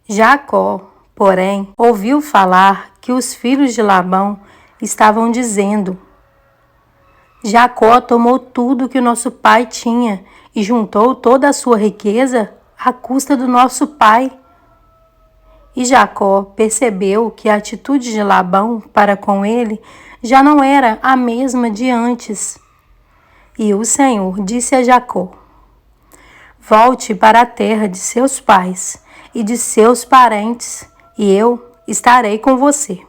Jacó, porém, ouviu falar que os filhos de Labão estavam dizendo: Jacó tomou tudo que o nosso pai tinha e juntou toda a sua riqueza à custa do nosso pai. E Jacó percebeu que a atitude de Labão para com ele já não era a mesma de antes. E o Senhor disse a Jacó: Volte para a terra de seus pais e de seus parentes, e eu estarei com você.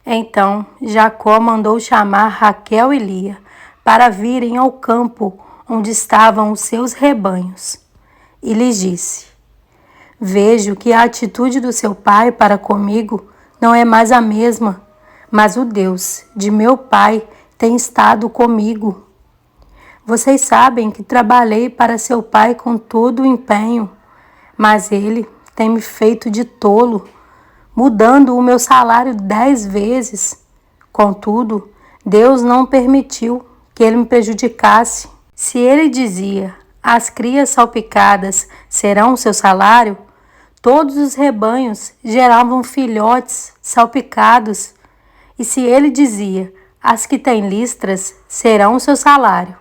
Então Jacó mandou chamar Raquel e Lia para virem ao campo onde estavam os seus rebanhos, e lhes disse: Vejo que a atitude do seu pai para comigo não é mais a mesma, mas o Deus de meu pai tem estado comigo. Vocês sabem que trabalhei para seu pai com todo o empenho, mas ele tem me feito de tolo, mudando o meu salário 10 vezes. Contudo, Deus não permitiu que ele me prejudicasse. Se ele dizia: as crias salpicadas serão o seu salário, todos os rebanhos geravam filhotes salpicados. E se ele dizia: as que têm listras serão o seu salário,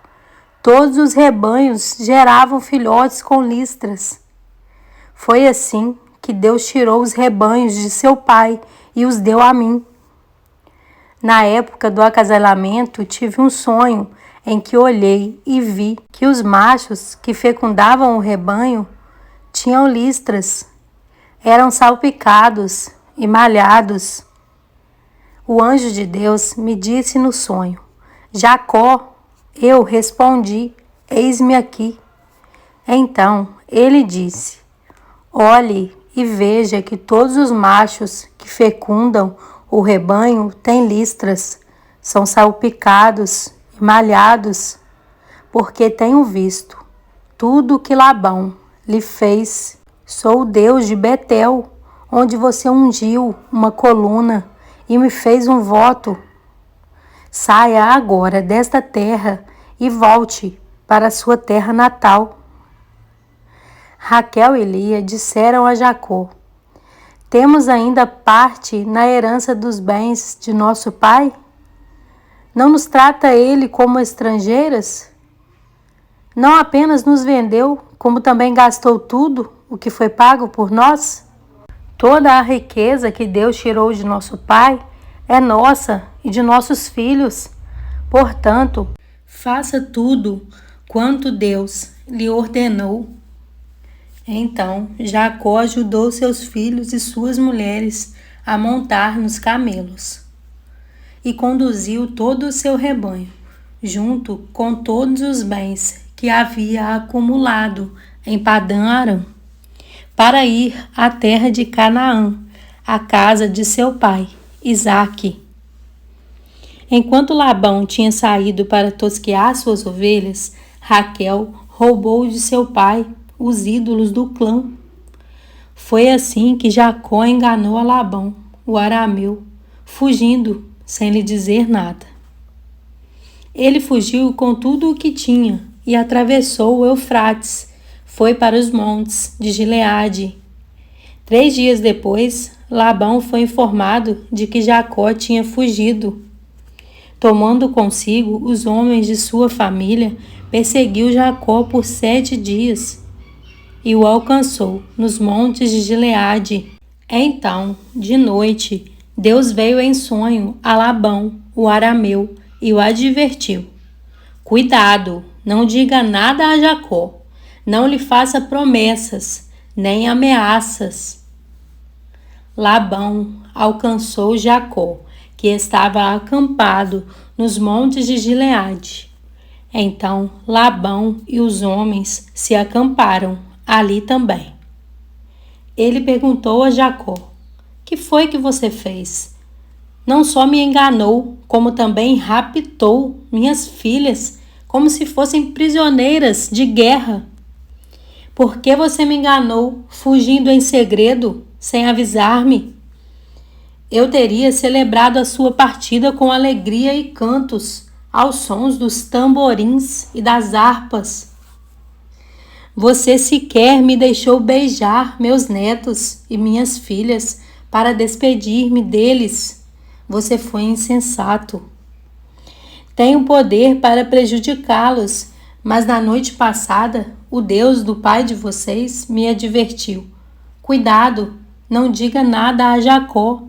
todos os rebanhos geravam filhotes com listras. Foi assim que Deus tirou os rebanhos de seu pai e os deu a mim. Na época do acasalamento, tive um sonho em que olhei e vi que os machos que fecundavam o rebanho tinham listras, eram salpicados e malhados. O anjo de Deus me disse no sonho: Jacó. Eu respondi: eis-me aqui. Então ele disse: olhe e veja que todos os machos que fecundam o rebanho têm listras, são salpicados e malhados, porque tenho visto tudo o que Labão lhe fez. Sou o Deus de Betel, onde você ungiu uma coluna e me fez um voto. Saia agora desta terra e volte para a sua terra natal. Raquel e Lia disseram a Jacó: temos ainda parte na herança dos bens de nosso pai? Não nos trata ele como estrangeiras? Não apenas nos vendeu, como também gastou tudo o que foi pago por nós? Toda a riqueza que Deus tirou de nosso pai é nossa e de nossos filhos. Portanto, faça tudo quanto Deus lhe ordenou. Então Jacó ajudou seus filhos e suas mulheres a montar nos camelos e conduziu todo o seu rebanho, junto com todos os bens que havia acumulado em Padã-Arã, para ir à terra de Canaã, à casa de seu pai, Isaque. Enquanto Labão tinha saído para tosquear suas ovelhas, Raquel roubou de seu pai os ídolos do clã. Foi assim que Jacó enganou a Labão, o arameu, fugindo sem lhe dizer nada. Ele fugiu com tudo o que tinha e atravessou o Eufrates, foi para os montes de Gileade. 3 dias depois, Labão foi informado de que Jacó tinha fugido. Tomando consigo os homens de sua família, perseguiu Jacó por 7 dias e o alcançou nos montes de Gileade. Então, de noite, Deus veio em sonho a Labão, o arameu, e o advertiu: cuidado, não diga nada a Jacó, não lhe faça promessas, nem ameaças. Labão alcançou Jacó, que estava acampado nos montes de Gileade. Então Labão e os homens se acamparam ali também. Ele perguntou a Jacó: que foi que você fez? Não só me enganou, como também raptou minhas filhas, como se fossem prisioneiras de guerra. Por que você me enganou, fugindo em segredo, sem avisar-me? Eu teria celebrado a sua partida com alegria e cantos, aos sons dos tamborins e das harpas. Você sequer me deixou beijar meus netos e minhas filhas para despedir-me deles. Você foi insensato. Tenho poder para prejudicá-los, mas na noite passada, o Deus do pai de vocês me advertiu. Cuidado, não diga nada a Jacó,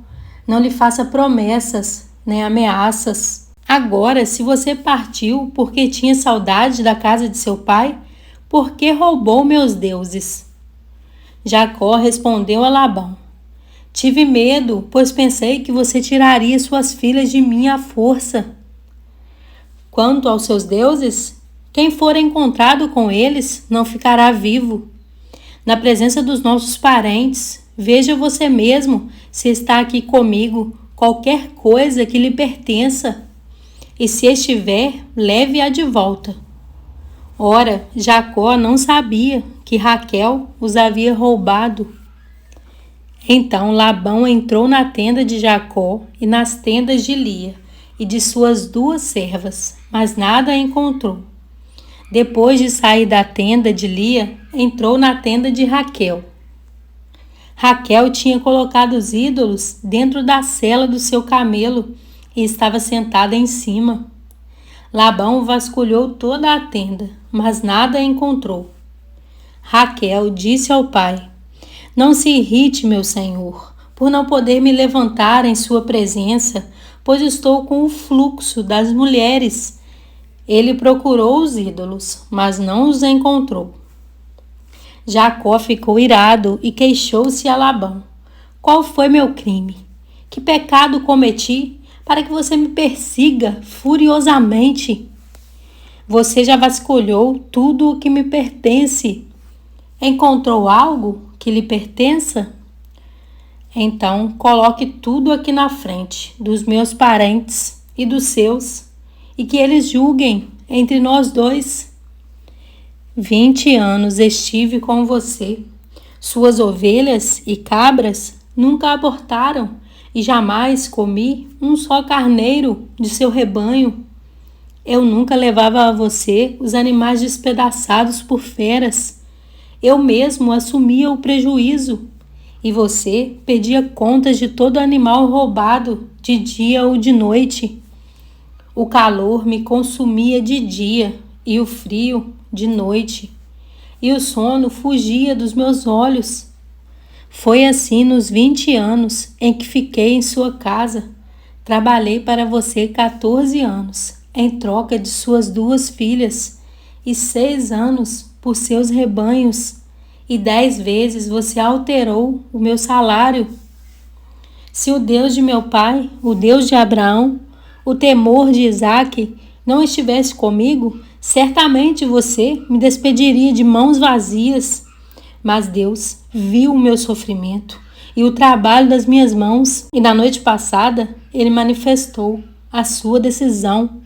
não lhe faça promessas, nem ameaças. Agora, se você partiu porque tinha saudade da casa de seu pai, por que roubou meus deuses? Jacó respondeu a Labão: Tive medo, pois pensei que você tiraria suas filhas de mim à força. Quanto aos seus deuses, quem for encontrado com eles não ficará vivo. Na presença dos nossos parentes, veja você mesmo se está aqui comigo qualquer coisa que lhe pertença, e se estiver, leve-a de volta. Ora, Jacó não sabia que Raquel os havia roubado. Então Labão entrou na tenda de Jacó e nas tendas de Lia e de suas 2 servas, mas nada encontrou. Depois de sair da tenda de Lia, entrou na tenda de Raquel. Raquel tinha colocado os ídolos dentro da sela do seu camelo e estava sentada em cima. Labão vasculhou toda a tenda, mas nada encontrou. Raquel disse ao pai: Não se irrite, meu senhor, por não poder me levantar em sua presença, pois estou com o fluxo das mulheres. Ele procurou os ídolos, mas não os encontrou. Jacó ficou irado e queixou-se a Labão: Qual foi meu crime? Que pecado cometi para que você me persiga furiosamente? Você já vasculhou tudo o que me pertence. Encontrou algo que lhe pertença? Então, coloque tudo aqui na frente dos meus parentes e dos seus, e que eles julguem entre nós 2. 20 anos estive com você. Suas ovelhas e cabras nunca abortaram, e jamais comi um só carneiro de seu rebanho. Eu nunca levava a você os animais despedaçados por feras. Eu mesmo assumia o prejuízo, e você pedia contas de todo animal roubado, de dia ou de noite. O calor me consumia de dia, e o frio de noite, e o sono fugia dos meus olhos. Foi assim nos 20 anos em que fiquei em sua casa. Trabalhei para você 14 anos, em troca de suas 2 filhas, e 6 anos por seus rebanhos, e 10 vezes você alterou o meu salário. Se o Deus de meu pai, o Deus de Abraão, o temor de Isaque, não estivesse comigo, certamente você me despediria de mãos vazias. Mas Deus viu o meu sofrimento e o trabalho das minhas mãos, e na noite passada ele manifestou a sua decisão.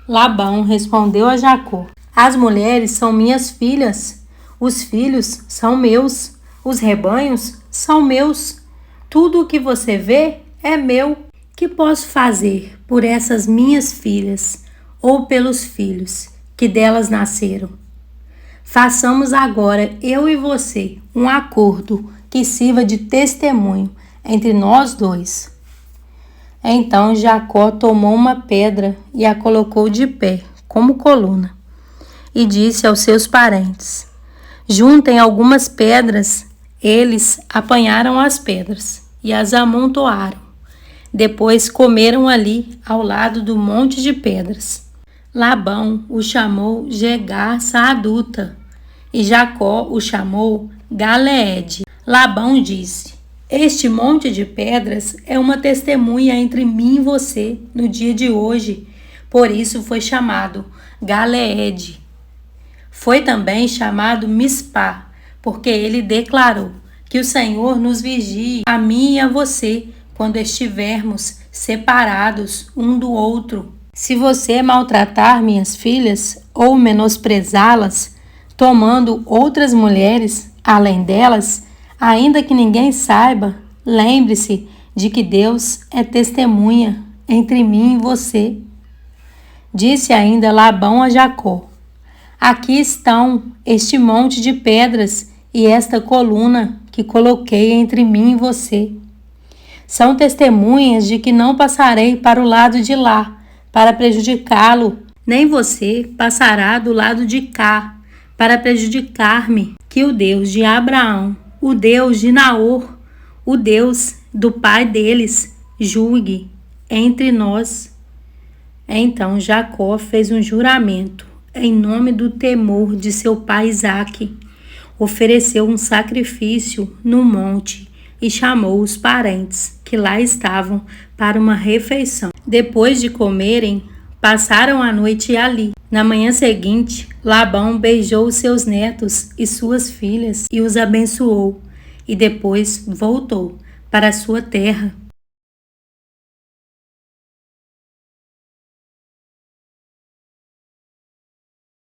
Labão respondeu a Jacó: As mulheres são minhas filhas, os filhos são meus, os rebanhos são meus. Tudo o que você vê é meu. Que posso fazer por essas minhas filhas ou pelos filhos que delas nasceram? Façamos agora, eu e você, um acordo que sirva de testemunho entre nós 2. Então Jacó tomou uma pedra e a colocou de pé, como coluna, e disse aos seus parentes: Juntem algumas pedras. Eles apanharam as pedras e as amontoaram. Depois comeram ali, ao lado do monte de pedras. Labão o chamou Jegar-Saaduta e Jacó o chamou Galeede. Labão disse: Este monte de pedras é uma testemunha entre mim e você no dia de hoje. Por isso foi chamado Galeede. Foi também chamado Mispá, porque ele declarou: Que o Senhor nos vigie, a mim e a você, quando estivermos separados um do outro. Se você maltratar minhas filhas ou menosprezá-las, tomando outras mulheres além delas, ainda que ninguém saiba, lembre-se de que Deus é testemunha entre mim e você. Disse ainda Labão a Jacó: Aqui estão este monte de pedras e esta coluna que coloquei entre mim e você. São testemunhas de que não passarei para o lado de lá, para prejudicá-lo, nem você passará do lado de cá, para prejudicar-me. Que o Deus de Abraão, o Deus de Naor, o Deus do pai deles, julgue entre nós. Então Jacó fez um juramento em nome do temor de seu pai Isaque. Ofereceu um sacrifício no monte e chamou os parentes que lá estavam para uma refeição. Depois de comerem, passaram a noite ali. Na manhã seguinte, Labão beijou seus netos e suas filhas e os abençoou, e depois voltou para sua terra.